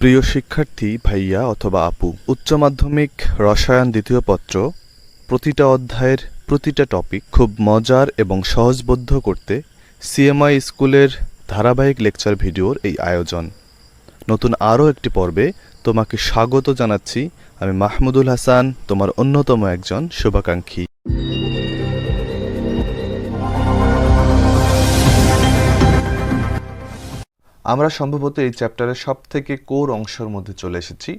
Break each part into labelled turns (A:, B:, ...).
A: প্রিয় শিক্ষার্থী ভাইয়া অথবা আপু, উচ্চ মাধ্যমিক রসায়ন দ্বিতীয় পত্র প্রতিটা অধ্যায়ের প্রতিটা টপিক খুব মজার এবং সহজবোধ্য করতে সিএমআই স্কুলের ধারাবাহিক লেকচার ভিডিওর এই আয়োজন। নতুন আরও একটি পর্বে তোমাকে স্বাগত জানাচ্ছি। আমি মাহমুদুল হাসান, তোমার অন্যতম একজন শুভাকাঙ্ক্ষী। আমরা সম্ভবত এই চ্যাপ্টারের সবথেকে কোর অংশের মধ্যে চলে এসেছি।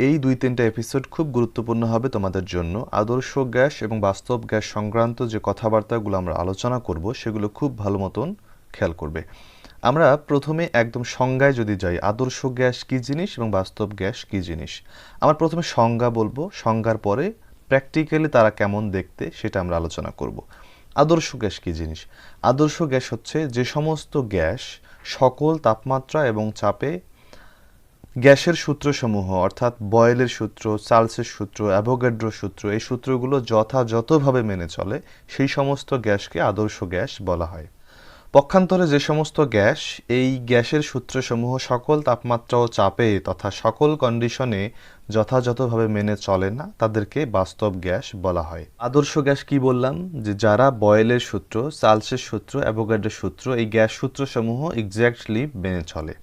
A: এই 2-3টা এপিসোড খুব গুরুত্বপূর্ণ হবে তোমাদের জন্য। আদর্শ গ্যাস এবং বাস্তব গ্যাস সংক্রান্ত যে কথাবার্তাগুলো আমরা আলোচনা করব সেগুলো খুব ভালো মতন খেয়াল করবে। আমরা প্রথমে একদম সংজ্ঞায় যদি যাই, আদর্শ গ্যাস কী জিনিস এবং বাস্তব গ্যাস কী জিনিস। আমরা প্রথমে সংজ্ঞা বলবো, সংজ্ঞার পরে প্র্যাকটিক্যালি তারা কেমন দেখতে সেটা আমরা আলোচনা করব। আদর্শ গ্যাস কী জিনিস? আদর্শ গ্যাস হচ্ছে যে সমস্ত গ্যাস সকল তাপমাত্রা এবং চাপে গ্যাসের সূত্রসমূহ, অর্থাৎ বয়েলের সূত্র, চার্লসের সূত্র, অ্যাভোগাড্রো সূত্র, এই সূত্রগুলো যথাযথভাবে মেনে চলে সেই সমস্ত গ্যাসকে আদর্শ গ্যাস বলা হয়। পক্ষান্তরে যে সমস্ত গ্যাস এই গ্যাসের সূত্রসমূহ সকল তাপমাত্রা ও চাপে তথা সকল কন্ডিশনে যথাযথভাবে মেনে চলে না, তাদেরকে বাস্তব গ্যাস বলা হয়। আদর্শ গ্যাস কি বললাম? যে যারা বয়েলের সূত্র, চার্লসের সূত্র, অ্যাভোগাড্রোর সূত্র, এই গ্যাস সূত্রসমূহ এক্স্যাক্টলি মেনে চলে।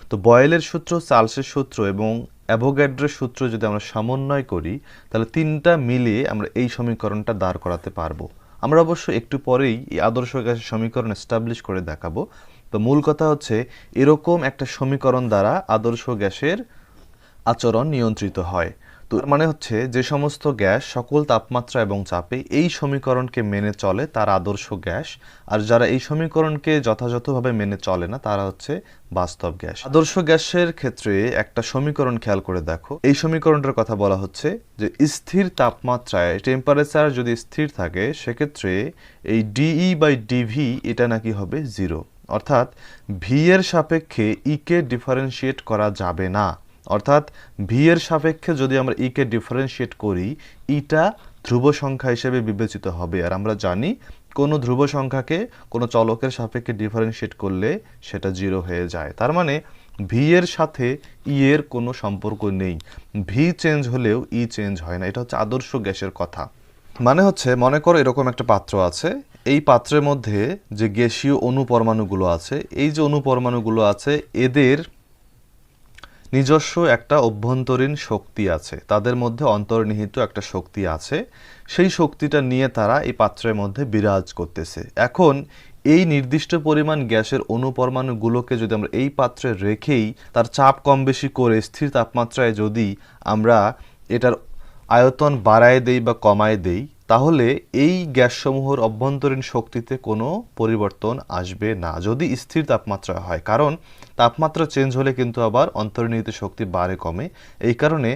A: তো বয়েলের সূত্র, চার্লসের সূত্র এবং অ্যাভোগাড্রোর সূত্র যদি আমরা সমন্বয় করি, তাহলে তিনটা মিলিয়ে আমরা এই সমীকরণটা দাঁড় করাতে পারবো। আমরা অবশ্য একটু পরেই এই আদর্শ গ্যাসের সমীকরণ এস্টাবলিশ করে দেখাবো। তো মূল কথা হচ্ছে, এরকম একটা সমীকরণ দ্বারা আদর্শ গ্যাসের আচরণ নিয়ন্ত্রিত হয়। তো মানে হচ্ছে যে সমস্ত গ্যাস সকল তাপমাত্রা এবং চাপে এই সমীকরণকে মেনে চলে তার আদর্শ গ্যাস, আর যারা এই সমীকরণকে যথাযথভাবে মেনে চলে না তারা হচ্ছে বাস্তব গ্যাস। আদর্শ গ্যাসের ক্ষেত্রে একটা সমীকরণ খেয়াল করে দেখো। এই সমীকরণটার কথা বলা হচ্ছে যে স্থির তাপমাত্রায় টেম্পারেচার যদি স্থির থাকে সেক্ষেত্রে এই DE/dV এটা নাকি হবে 0, অর্থাৎ ভি এর সাপেক্ষে কে ডিফারেন্সিয়েট করা যাবে না। অর্থাৎ ভি এর সাপেক্ষে যদি আমরা কে ডিফারেন্সিয়েট করি, ইটা ধ্রুব সংখ্যা হিসেবে বিবেচিত হবে। আর আমরা জানি কোনো ধ্রুব সংখ্যাকে কোনো চলকের সাপেক্ষে ডিফারেন্সিয়েট করলে সেটা 0 হয়ে যায়। তার মানে ভি এর সাথে এর কোনো সম্পর্ক নেই। ভি চেঞ্জ হলেও চেঞ্জ হয় না। এটা হচ্ছে আদর্শ গ্যাসের কথা। মানে হচ্ছে, মনে করো এরকম একটা পাত্র আছে, এই পাত্রের মধ্যে যে গ্যাসীয় অণুপরমাণুগুলো আছে, এই যে অণুপরমাণুগুলো আছে এদের নিজস্ব একটা অভ্যন্তরীণ শক্তি আছে, তাদের মধ্যে অন্তর্নিহিত একটা শক্তি আছে। সেই শক্তিটা নিয়ে তারা এই পাত্রের মধ্যে বিরাজ করতেছে। এখন এই নির্দিষ্ট পরিমাণ গ্যাসের অণুপরমাণুগুলোকে যদি আমরা এই পাত্রে রেখেই তার চাপ কম বেশি করে স্থির তাপমাত্রায় যদি আমরা এটার আয়তন বাড়ায় দেই বা কমায় দেই, তাহলে এই গ্যাসসমূহের অভ্যন্তরীণ শক্তিতে কোনো পরিবর্তন আসবে না যদি স্থির তাপমাত্রা হয়। কারণ তাপমাত্রা চেঞ্জ হলে কিন্তু আবার অন্তর্নিহিত শক্তি বাড়ে কমে। এই কারণে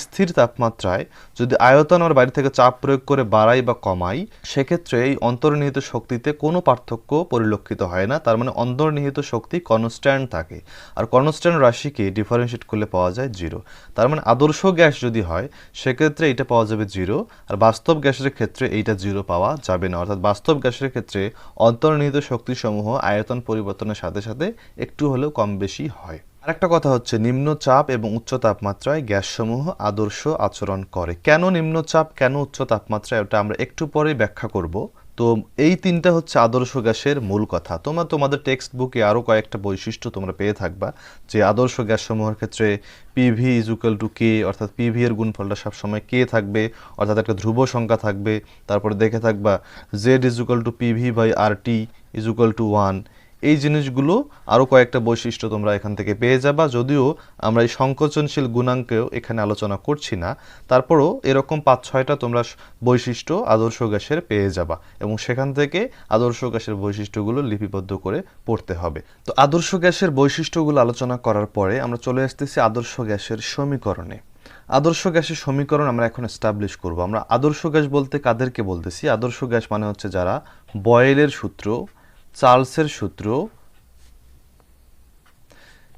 A: স্থির তাপমাত্রায় যদি আয়তন আর বাইরে থেকে চাপ প্রয়োগ করে বাড়াই বা কমাই, সেক্ষেত্রে এই অন্তর্নিহিত শক্তিতে কোনো পার্থক্য পরিলক্ষিত হয় না। তার মানে অন্তর্নিহিত শক্তি কনস্ট্যান্ট থাকে, আর কনস্ট্যান্ট রাশিকে ডিফারেন্সিয়েট করলে পাওয়া যায় 0। তার মানে আদর্শ গ্যাস যদি হয় সেক্ষেত্রে এটা পাওয়া যাবে 0, আর বাস্তব গ্যাসের ক্ষেত্রে এইটা 0 পাওয়া যাবে না। অর্থাৎ বাস্তব গ্যাসের ক্ষেত্রে অন্তর্নিহিত শক্তিসমূহ আয়তন পরিবর্তনের সাথে সাথে একটু হলেও কম বেশি হয়। আরেকটা কথা হচ্ছে, নিম্ন চাপ এবং উচ্চ তাপমাত্রায় গ্যাসসমূহ আদর্শ আচরণ করে। কেন নিম্ন চাপ, কেন উচ্চ তাপমাত্রায়, ওটা আমরা একটু পরেই ব্যাখ্যা করব। তো এই তিনটা হচ্ছে আদর্শ গ্যাসের মূল কথা। তোমাদের টেক্সট বুকে আরও কয়েকটা বৈশিষ্ট্য তোমরা পেয়ে থাকবা, যে আদর্শ গ্যাসসমূহের ক্ষেত্রে পিভি ইজুকাল টু কে, অর্থাৎ পিভি এর গুণফলটা সবসময় কে থাকবে, অর্থাৎ একটা ধ্রুব সংখ্যা থাকবে। তারপরে দেখে থাকবা Z is equal to PV/RT is equal to 1। এই জিনিসগুলো আরও কয়েকটা বৈশিষ্ট্য তোমরা এখান থেকে পেয়ে যাবা, যদিও আমরা এই সংকোচনশীল গুণাঙ্কেও এখানে আলোচনা করছি না। তারপরও এরকম 5-6টা তোমরা বৈশিষ্ট্য আদর্শ গ্যাসের পেয়ে যাবা, এবং সেখান থেকে আদর্শ গ্যাসের বৈশিষ্ট্যগুলো লিপিবদ্ধ করে পড়তে হবে। তো আদর্শ গ্যাসের বৈশিষ্ট্যগুলো আলোচনা করার পরে আমরা চলে আসতেছি আদর্শ গ্যাসের সমীকরণে। আদর্শ গ্যাসের সমীকরণ আমরা এখন এস্টাবলিশ করব। আমরা আদর্শ গ্যাস বলতে কাদেরকে বলতেছি? আদর্শ গ্যাস মানে হচ্ছে যারা বয়েলের সূত্র, চার্লসের সূত্র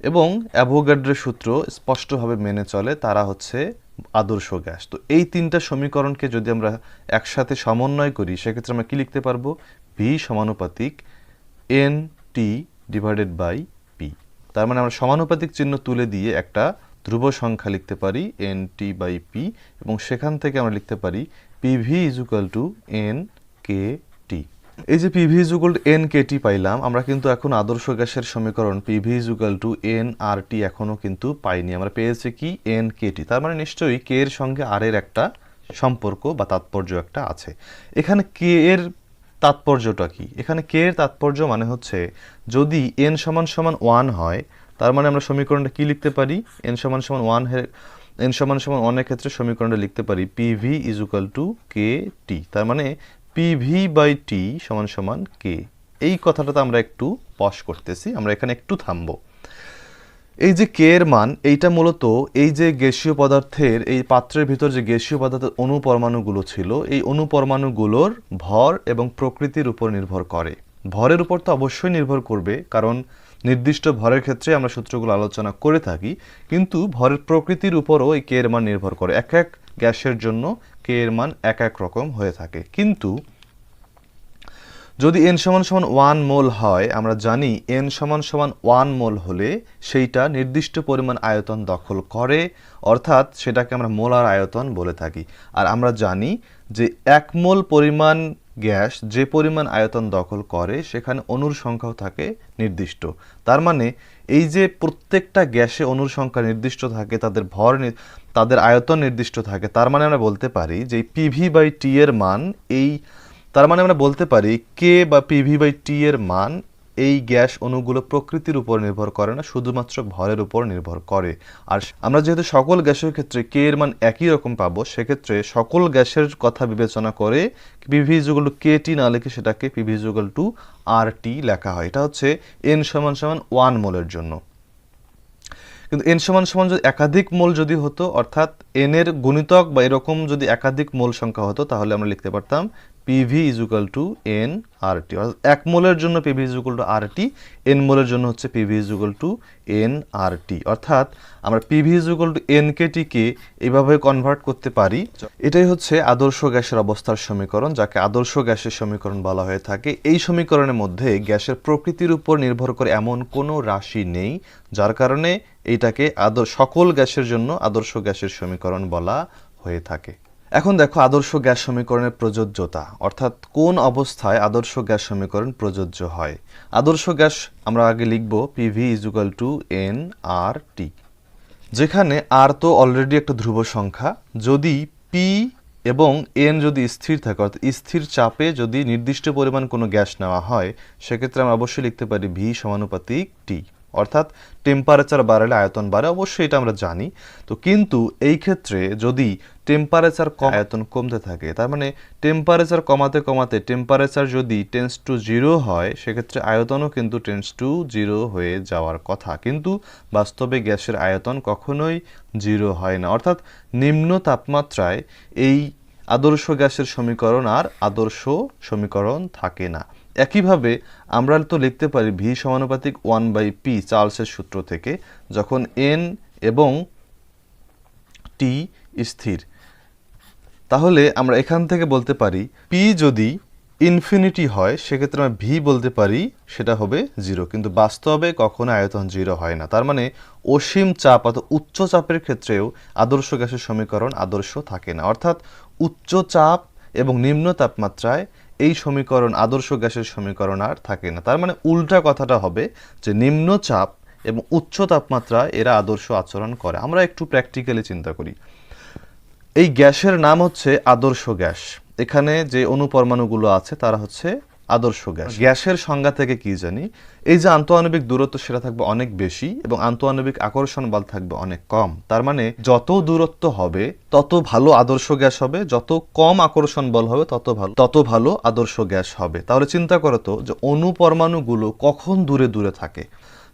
A: এবং অ্যাভোগাড্রোর সূত্র স্পষ্টভাবে মেনে চলে, তারা হচ্ছে আদর্শ গ্যাস। তো এই তিনটা সমীকরণকে যদি আমরা একসাথে সমন্বয় করি সেক্ষেত্রে আমরা কি লিখতে পারবো? ভি সমানুপাতিক NT/P। তার মানে আমরা সমানুপাতিক চিহ্ন তুলে দিয়ে একটা ধ্রুব সংখ্যা লিখতে পারি NT/P, এবং সেখান থেকে আমরা লিখতে পারি PV = NKT। এই যে PV = NKT পাইলাম, আমরা কিন্তু এখন আদর্শ গ্যাসের সমীকরণ PV = nRT এখনো কিন্তু পাইনি। আমরা পেয়েছি কি NKT। তার মানে নিশ্চয়ই K এর সঙ্গে R এর একটা সম্পর্ক বা তাৎপর্য একটা আছে। এখানে K এর তাৎপর্যটা কি? এখানে K এর তাৎপর্য মানে হচ্ছে যদি n = 1 হয়, তার মানে আমরা সমীকরণটা কি লিখতে পারি? n = 1 এর ক্ষেত্রে সমীকরণটা লিখতে পারি PV = KT। তার মানে PV/T = K। এই কথাটাতে আমরা একটু পজ করতেছি, আমরা এখানে একটু থামবো। এই যে K এর মান, এইটা মূলত এই যে গ্যাসীয় পদার্থের এই পাত্রের ভিতর যে গ্যাসীয় পদার্থের অণু পরমাণুগুলো ছিল, এই অণু পরমাণুগুলোর ভর এবং প্রকৃতির উপর নির্ভর করে। ভরের উপর তো অবশ্যই নির্ভর করবে, কারণ নির্দিষ্ট ভরের ক্ষেত্রে আমরা সূত্রগুলো আলোচনা করে থাকি, কিন্তু ভরের প্রকৃতির উপরও এই K এর মান নির্ভর করে। এক এক গ্যাসের জন্য K এর মান এক এক রকম হয়ে থাকে। কিন্তু যদি n = 1 মোল হয়, আমরা জানি n = 1 মোল হলে সেইটা নির্দিষ্ট পরিমাণ আয়তন দখল করে, অর্থাৎ সেটাকে আমরা মোলার আয়তন বলে থাকি। আর আমরা জানি যে 1 মোল পরিমাণ গ্যাস যে পরিমাণ আয়তন দখল করে সেখানে অণুর সংখ্যাও থাকে নির্দিষ্ট। তার মানে এই যে প্রত্যেকটা গ্যাসে অণুর সংখ্যা নির্দিষ্ট থাকে, তাদের ভর তাদের আয়তন নির্দিষ্ট থাকে, তার মানে আমরা বলতে পারি যে PV/T এর মান তার মানে আমরা বলতে পারি K বা PV/T এর মান এই গ্যাস অণুগুলো প্রকৃতির উপর নির্ভর করে না, শুধুমাত্র ভরের উপর নির্ভর করে। আর আমরা যেহেতু সকল গ্যাসের ক্ষেত্রে K এর মান একই রকম পাবো, সেক্ষেত্রে সকল গ্যাসের কথা বিবেচনা করে PV = KT না লিখে সেটাকে PV = RT লেখা হয়। এটা হচ্ছে n = 1 মোলের জন্য। কিন্তু n = যদি একাধিক মোল যদি হতো, অর্থাৎ n এর গুণিতক বা এরকম যদি একাধিক মোল সংখ্যা হতো, তাহলে আমরা লিখতে পারতাম PV = nRT। অর্থাৎ 1 মোলের জন্য PV = RT, n মোলের জন্য হচ্ছে PV = nRT। অর্থাৎ আমরা PV = NKT কে এইভাবে কনভার্ট করতে পারি। এটাই হচ্ছে আদর্শ গ্যাসের অবস্থার সমীকরণ, যাকে আদর্শ গ্যাসের সমীকরণ বলা হয়ে থাকে। এই সমীকরণের মধ্যে গ্যাসের প্রকৃতির উপর নির্ভর করে এমন কোনো রাশি নেই, যার কারণে এইটাকে সকল গ্যাসের জন্য আদর্শ গ্যাসের সমীকরণ বলা হয়ে থাকে। এখন দেখো আদর্শ গ্যাস সমীকরণের প্রযোজ্যতা, অর্থাৎ কোন অবস্থায় আদর্শ গ্যাস সমীকরণ প্রযোজ্য হয়। আদর্শ গ্যাস আমরা আগে লিখব PV = nRT, যেখানে R তো অলরেডি একটা ধ্রুব সংখ্যা। যদি P এবং N যদি স্থির থাকে, অর্থাৎ স্থির চাপে যদি নির্দিষ্ট পরিমাণ কোনো গ্যাস নেওয়া হয়, সেক্ষেত্রে আমরা অবশ্যই লিখতে পারি V = T, অর্থাৎ টেম্পারেচার বাড়ালে আয়তন বাড়ে, অবশ্যই এটা আমরা জানি। তো কিন্তু এই ক্ষেত্রে যদি টেম্পারেচার আয়তন কমতে থাকে, তার মানে টেম্পারেচার কমাতে কমাতে টেম্পারেচার যদি টেন্ডস টু 0 হয়, সেক্ষেত্রে আয়তনও কিন্তু টেন্ডস টু 0 হয়ে যাওয়ার কথা। কিন্তু বাস্তবে গ্যাসের আয়তন কখনোই 0 হয় না, অর্থাৎ নিম্ন তাপমাত্রায় এই আদর্শ গ্যাসের সমীকরণ আর আদর্শ সমীকরণ থাকে না। একইভাবে আমরা তো লিখতে পারি V = 1/P চার্লসের সূত্র থেকে, যখন N এবং T স্থির। তাহলে আমরা এখান থেকে বলতে পারি P যদি ইনফিনিটি হয়, সেক্ষেত্রে আমরা V বলতে পারি সেটা হবে 0, কিন্তু বাস্তবে কখনো আয়তন 0 হয় না। তার মানে অসীম চাপ অর্থাৎ উচ্চ চাপের ক্ষেত্রেও আদর্শ গ্যাসের সমীকরণ আদর্শ থাকে না, অর্থাৎ উচ্চ চাপ এবং নিম্ন তাপমাত্রায় এই সমীকরণ আদর্শ গ্যাসের সমীকরণ আর থাকে না। তার মানে উল্টা কথাটা হবে যে নিম্ন চাপ এবং উচ্চ তাপমাত্রায় এরা আদর্শ আচরণ করে। আমরা একটু প্র্যাকটিক্যালি চিন্তা করি। এই গ্যাসের নাম হচ্ছে আদর্শ গ্যাস। এখানে যে অণু পরমাণুগুলো আছে তারা হচ্ছে আদর্শ গ্যাস। গ্যাসের সংজ্ঞা থেকে কি জানি, এই যে আন্তঃআণবিক দূরত্ব সেটা থাকবে অনেক বেশি এবং আন্তঃআণবিক আকর্ষণ বল থাকবে অনেক কম। তার মানে যত দূরত্ব হবে তত ভালো আদর্শ গ্যাস হবে, যত কম আকর্ষণ বল হবে তত ভালো আদর্শ গ্যাস হবে। তাহলে চিন্তা করো তো যে অণু পরমাণুগুলো কখন দূরে দূরে থাকে।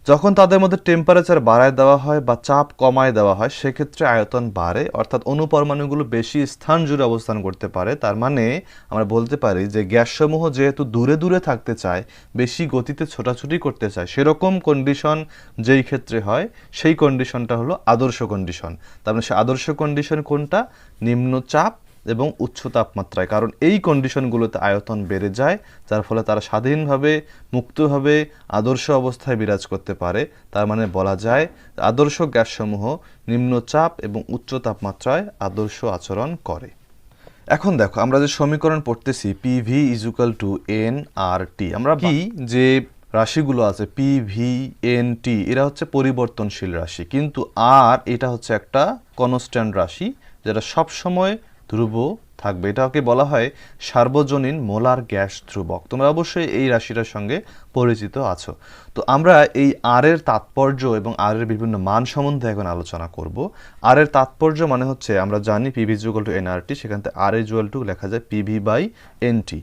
A: যখন তাদের মধ্যে টেম্পারেচার বাড়ায় দেওয়া হয় বা চাপ কমায় দেওয়া হয়, সেক্ষেত্রে আয়তন বাড়ে, অর্থাৎ অণু পরমাণুগুলো বেশি স্থান জুড়ে অবস্থান করতে পারে। তার মানে আমরা বলতে পারি যে গ্যাসসমূহ যেহেতু দূরে দূরে থাকতে চায়, বেশি গতিতে ছোটাছুটি করতে চায়, সেরকম কন্ডিশন যেই ক্ষেত্রে হয় সেই কন্ডিশনটা হলো আদর্শ কন্ডিশন। তার মানে সে আদর্শ কন্ডিশন কোনটা? নিম্ন চাপ এবং উচ্চ তাপমাত্রায়, কারণ এই কন্ডিশনগুলোতে আয়তন বেড়ে যায়, যার ফলে তারা স্বাধীনভাবে মুক্তভাবে আদর্শ অবস্থায় বিরাজ করতে পারে। তার মানে বলা যায় আদর্শ গ্যাসসমূহ নিম্নচাপ এবং উচ্চ তাপমাত্রায় আদর্শ আচরণ করে। এখন দেখো আমরা যে সমীকরণ পড়তেছি PV is equal to N R T, আমরা কি যে রাশিগুলো আছে পি ভি এন টি এরা হচ্ছে পরিবর্তনশীল রাশি, কিন্তু আর এটা হচ্ছে একটা কনস্ট্যান্ট রাশি যেটা সবসময় ধ্রুব থাকবে। এটাকে বলা হয় সার্বজনীন মোলার গ্যাস ধ্রুবক। তোমরা অবশ্যই এই রাশিটার সঙ্গে পরিচিত আছো। তো আমরা এই আর এর তাৎপর্য এবং আর এর বিভিন্ন মান সম্বন্ধে এখন আলোচনা করব। আর এর তাৎপর্য মানে হচ্ছে আমরা জানি PV is equal two nRT, সেখান থেকে আর ইজ ইকুয়াল টু লেখা যায় পিভি বাই এনটি।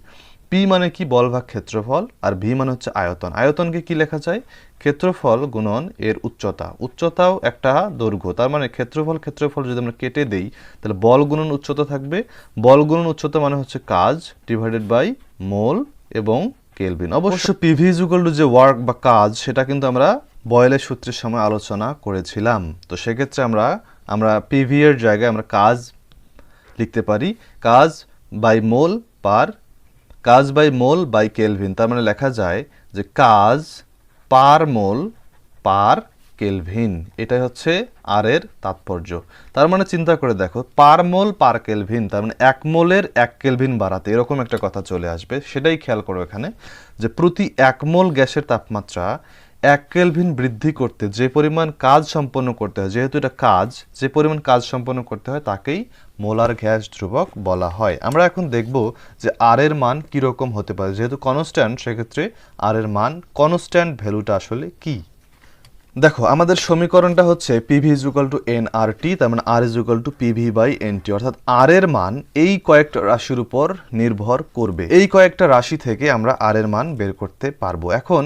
A: পি মানে কি বল ভাগ ক্ষেত্রফল, আর ভি মানে হচ্ছে আয়তন। আয়তনকে কি লেখা যায়? ক্ষেত্রফল গুণন এর উচ্চতা, উচ্চতাও একটা দৈর্ঘ্য। তার মানে ক্ষেত্রফল যদি আমরা কেটে দেই তাহলে বল গুণন উচ্চতা থাকবে। বল গুণন উচ্চতা মানে হচ্ছে কাজ ডিভাইডেড বাই মোল এবং কেলভিন। অবশ্য পিভি ইজ ইকুয়াল টু যে ওয়ার্ক বা কাজ, সেটা কিন্তু আমরা বয়েলের সূত্রের সময় আলোচনা করেছিলাম। তো সেক্ষেত্রে আমরা পিভি এর জায়গায় আমরা কাজ লিখতে পারি কাজ বাই মোল বাই কেলভিন। তার মানে লেখা যায় যে কাজ পার মোল পার কেলভিন। এটাই হচ্ছে আর এর তাৎপর্য। তার মানে চিন্তা করে দেখো, পার মোল পার কেলভিন, তার মানে 1 মোলের 1 কেলভিন বাড়াতে এরকম একটা কথা চলে আসবে। সেটাই খেয়াল করো এখানে, যে প্রতি 1 মোল গ্যাসের তাপমাত্রা 1 কেলভিন বৃদ্ধি করতে যে পরিমাণ কাজ সম্পন্ন করতে হয়, যেহেতু এটা কাজ, যে পরিমাণ কাজ সম্পন্ন করতে হয় তাকেই মোলার গ্যাস ধ্রুবক বলা হয়। আমরা এখন দেখব যে আর এর মান কীরকম হতে পারে। যেহেতু কনস্ট্যান্ট, সেক্ষেত্রে আর এর মান কনস্ট্যান্ট ভ্যালুটা আসলে কি। দেখো আমাদের সমীকরণটা হচ্ছে PV is equal to N R T, তার মানে R is equal to PV by N T, অর্থাৎ আর এর মান এই কয়েকটা রাশির উপর নির্ভর করবে। এই কয়েকটা রাশি থেকে আমরা আর এর মান বের করতে পারবো। এখন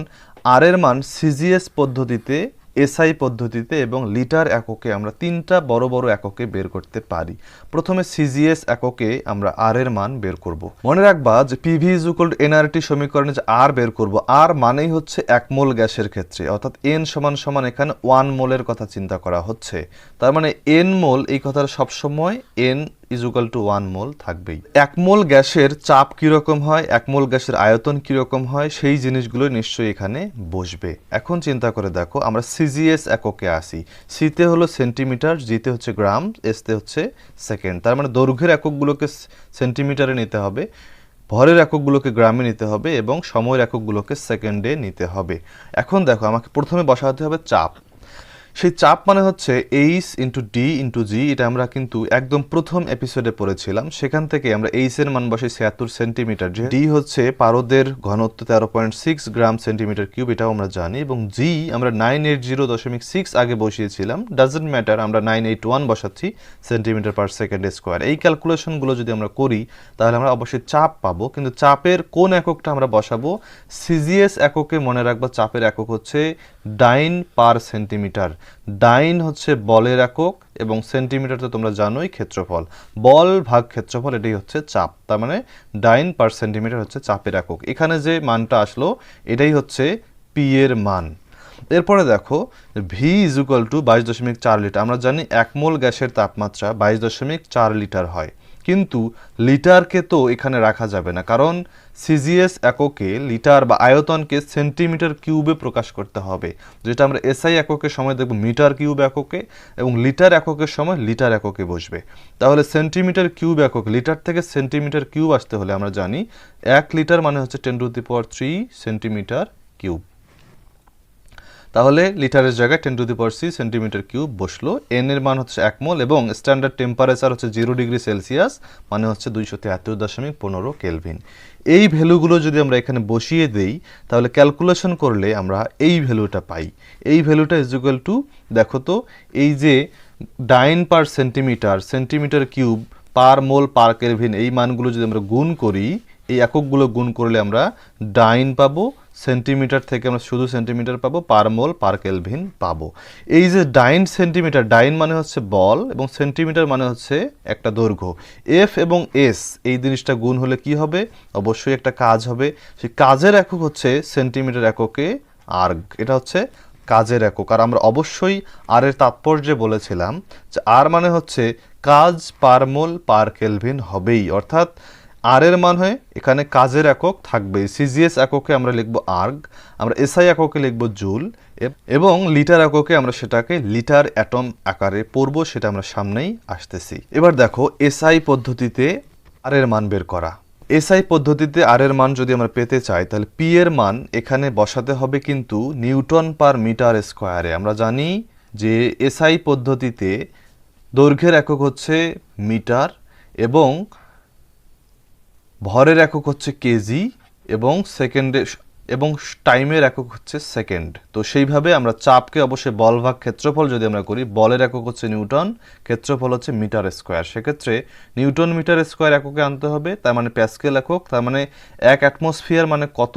A: আর এর মান সিজিএস পদ্ধতিতে, এসআই পদ্ধতিতে এবং লিটার এককে আমরা 3টা বড় বড় এককে বের করতে পারি। প্রথমে সিজিএস এককে আমরা আর এর মান বের করব। মনে রাখবা যে PV is equal two nRT সমীকরণে যে আর বের করব, আর মানেই হচ্ছে 1 মোল গ্যাসের ক্ষেত্রে, অর্থাৎ এন সমান এখানে 1 মোলের কথা চিন্তা করা হচ্ছে। তার মানে এন মোল, এই কথাটা সবসময় এন ইজ ইকুয়াল টু 1 মোল থাকবেই। 1 মোল গ্যাসের চাপ কিরকম হয়, 1 মোল গ্যাসের আয়তন কিরকম হয়, সেই জিনিসগুলো নিশ্চয়ই এখানে বসবে। এখন চিন্তা করে দেখো, আমরা সিজিএস এককে আসি। সিতে হলো সেন্টিমিটার, জিতে হচ্ছে গ্রাম, এসতে হচ্ছে সেকেন্ড। তার মানে দৈর্ঘ্যের এককগুলোকে সেন্টিমিটারে নিতে হবে, ভরের এককগুলোকে গ্রামে নিতে হবে এবং সময়ের এককগুলোকে সেকেন্ডে নিতে হবে। এখন দেখো আমাকে প্রথমে বসাতে হবে চাপ। সেই চাপ মানে হচ্ছে এইচ ইন্টু ডি ইন্টু জি। এটা আমরা কিন্তু একদম প্রথম এপিসোডে পড়েছিলাম। সেখান থেকে আমরা এইচ এর মান বসাই 76 সেন্টিমিটার, ডি হচ্ছে পারদের ঘনত্ব 13.6 গ্রাম সেন্টিমিটার কিউব, এটাও আমরা জানি, এবং জি আমরা 980.6 আগে বসিয়েছিলাম, ডাজেন্ট ম্যাটার, আমরা 981 বসাচ্ছি সেন্টিমিটার পার সেকেন্ড স্কোয়ার। এই ক্যালকুলেশনগুলো যদি আমরা করি তাহলে আমরা অবশ্যই চাপ পাবো, কিন্তু চাপের কোন এককটা আমরা বসাবো? সিজিএস এককে মনে রাখবো চাপের একক হচ্ছে ডাইন পার সেন্টিমিটার। ডাইন হচ্ছে বলের একক এবং সেন্টিমিটার তো তোমরা জানোই ক্ষেত্রফল, বল ভাগ ক্ষেত্রফল, এটাই হচ্ছে চাপ। তার মানে ডাইন পার সেন্টিমিটার হচ্ছে চাপের একক। এখানে যে মানটা আসলো এটাই হচ্ছে পি এর মান। এরপরে দেখো V is equal two 22.4 litre. আমরা জানি 1 মোল গ্যাসের তাপমাত্রা 22.4 লিটার হয়, কিন্তু লিটারকে তো এখানে রাখা যাবে না, কারণ সিজিএস এককে লিটার বা আয়তনকে সেন্টিমিটার কিউবে প্রকাশ করতে হবে, যেটা আমরা এসআই এককের সময় দেখব মিটার কিউব এককে, এবং লিটার এককের সময় লিটার এককে বসবে। তাহলে সেন্টিমিটার কিউব একক, লিটার থেকে সেন্টিমিটার কিউব আসতে হলে আমরা জানি 1 লিটার মানে হচ্ছে 10⁻³ সেন্টিমিটার কিউব। তাহলে লিটারের জায়গায় 10⁻³ সেন্টিমিটার কিউব বসলো। এন এর মান হচ্ছে 1 মোল এবং স্ট্যান্ডার্ড টেম্পারেচার হচ্ছে 0 ডিগ্রি সেলসিয়াস, মানে হচ্ছে 273.15 কেলভিন। এই ভ্যালুগুলো যদি আমরা এখানে বসিয়ে দেই তাহলে ক্যালকুলেশন করলে আমরা এই ভ্যালুটা পাই। এই ভ্যালুটা ইজ ইকুয়াল টু, দেখো তো, এই যে ডাইন পার সেন্টিমিটার কিউব পার মোল পার কেলভিন, এই মানগুলো যদি আমরা গুণ করি, এই এককগুলো গুণ করলে আমরা ডাইন পাবো, সেন্টিমিটার থেকে আমরা শুধু সেন্টিমিটার পাবো, পার মোল পার কেলভিন পাবো। এই যে ডাইন সেন্টিমিটার, ডাইন মানে হচ্ছে বল এবং সেন্টিমিটার মানে হচ্ছে একটা দৈর্ঘ্য। এফ এবং এস এই জিনিসটা গুণ হলে কি হবে? অবশ্যই একটা কাজ হবে। সেই কাজের একক হচ্ছে সেন্টিমিটার এককে আর্গ, এটা হচ্ছে কাজের একক। আর আমরা অবশ্যই আর এর তাৎপর্যে বলেছিলাম যে আর মানে হচ্ছে কাজ পার মোল পার কেলভিন হবেই, অর্থাৎ আর এর মান হয় এখানে কাজের একক থাকবে। সিজিএস এককে আমরা লিখব আর্গ, আমরা এসআই এককে লিখব জুল, এবং লিটার এককে আমরা সেটাকে লিটার অ্যাটম আকারে পড়ব, সেটা আমরা সামনেই আসতেছি। এবার দেখো এসআই পদ্ধতিতে আর এর মান বের করা। এসআই পদ্ধতিতে আর এর মান যদি আমরা পেতে চাই তাহলে পি এর মান এখানে বসাতে হবে কিন্তু নিউটন পার মিটার স্কোয়ারে। আমরা জানি যে এসআই পদ্ধতিতে দৈর্ঘ্যের একক হচ্ছে মিটার এবং ভরের একক হচ্ছে কেজি এবং এবং টাইমের একক হচ্ছে সেকেন্ড। তো সেইভাবে আমরা চাপকে অবশ্যই বল ভাগ ক্ষেত্রফল যদি আমরা করি, বলের একক হচ্ছে নিউটন, ক্ষেত্রফল হচ্ছে মিটার স্কোয়ার। সেক্ষেত্রে নিউটন মিটার স্কোয়ার এককে আনতে হবে, তার মানে প্যাসকেল একক। তার মানে এক অ্যাটমসফিয়ার মানে কত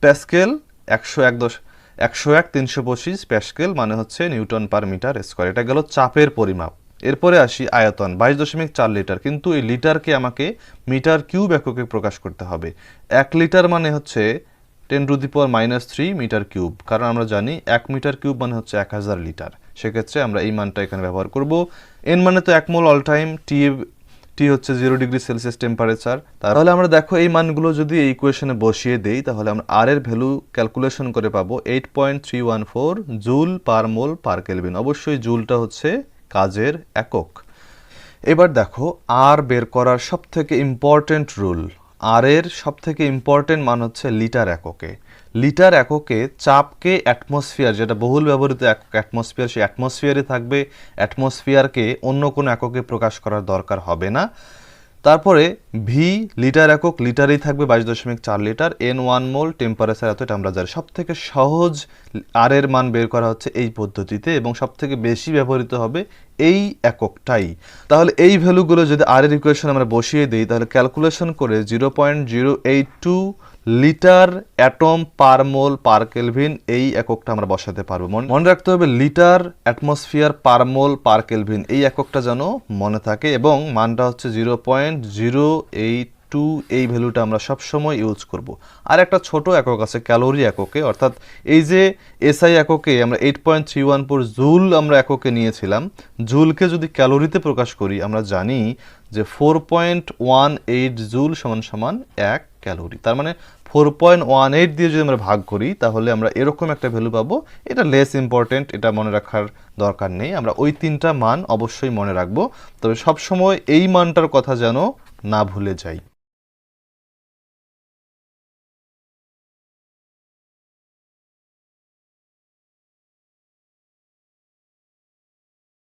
A: প্যাসকেল? 101/325 প্যাসকেল মানে হচ্ছে নিউটন পার মিটার স্কোয়ার। এটা গেল চাপের পরিমাপ। এরপরে আসি আয়তন 22.4 লিটার, কিন্তু এই লিটারকে আমাকে মিটার কিউব এককে প্রকাশ করতে হবে। 1 লিটার মানে হচ্ছে 10⁻³ মিটার কিউব, কারণ আমরা জানি 1 মিটার কিউব মানে হচ্ছে 1000 লিটার। সেক্ষেত্রে আমরা এই মানটা এখানে ব্যবহার করব। এন মানে তো 1 মোল অল টাইম, টি হচ্ছে 0°C টেম্পারেচার। তাহলে আমরা দেখো এই মানগুলো যদি এই ইকুয়েশনে বসিয়ে দেই তাহলে আমরা আর এর ভ্যালু ক্যালকুলেশন করে পাবো 8.314 জুল পার মোল পার কেলভিন। অবশ্যই জুলটা হচ্ছে কাজের একক। এবার দেখো আর বের করার সবথেকে ইম্পর্টেন্ট রুল, আর এর সবথেকে ইম্পর্টেন্ট মান হচ্ছে লিটার এককে। লিটার এককে চাপকে অ্যাটমসফিয়ার, যেটা বহুল ব্যবহৃত একক অ্যাটমসফিয়ার, সেই অ্যাটমসফিয়ারে থাকবে। অ্যাটমসফিয়ারকে অন্য কোনো এককে প্রকাশ করার দরকার হবে না। তারপরে ভি লিটার একক, লিটারেই থাকবে 22.4 লিটার। এন 1 মোল টেম্পারেচার এত, এটা আমরা জানি। সব থেকে সহজ আর এর মান বের করা হচ্ছে এই পদ্ধতিতে এবং সব থেকে বেশি ব্যবহৃত হবে এই এককটাই। তাহলে এই ভ্যালুগুলো যদি আর এর ইকুয়েশন আমরা বসিয়ে দিই তাহলে ক্যালকুলেশন করে 0.082 লিটার অ্যাটম পার মোল পার কেলভিন এই এককটা আমরা বসাতে পারবো। মনে রাখতে হবে লিটার অ্যাটমসফিয়ার পার মোল পার কেলভিন, এই এককটা যেন মনে থাকে, এবং মানটা হচ্ছে 0.082। এই ভ্যালুটা আমরা সবসময় ইউজ করব। আর একটা ছোট একক আছে ক্যালোরি এককে, অর্থাৎ এই যে এসআই এককে আমরা 8.314 জুল আমরা এককে নিয়েছিলাম, জুলকে যদি ক্যালোরিতে প্রকাশ করি আমরা জানি যে 4.18 জুল সমান সমান 1 ক্যালোরি। তার মানে 4.18 দিয়ে যদি আমরা ভাগ করি তাহলে আমরা এরকম একটা ভ্যালু পাবো। এটা লেস ইম্পর্টেন্ট, এটা মনে রাখার দরকার নেই। আমরা ওই তিনটা মান অবশ্যই মনে রাখবো, তবে সবসময় এই মানটার কথা যেন না ভুলে যাই।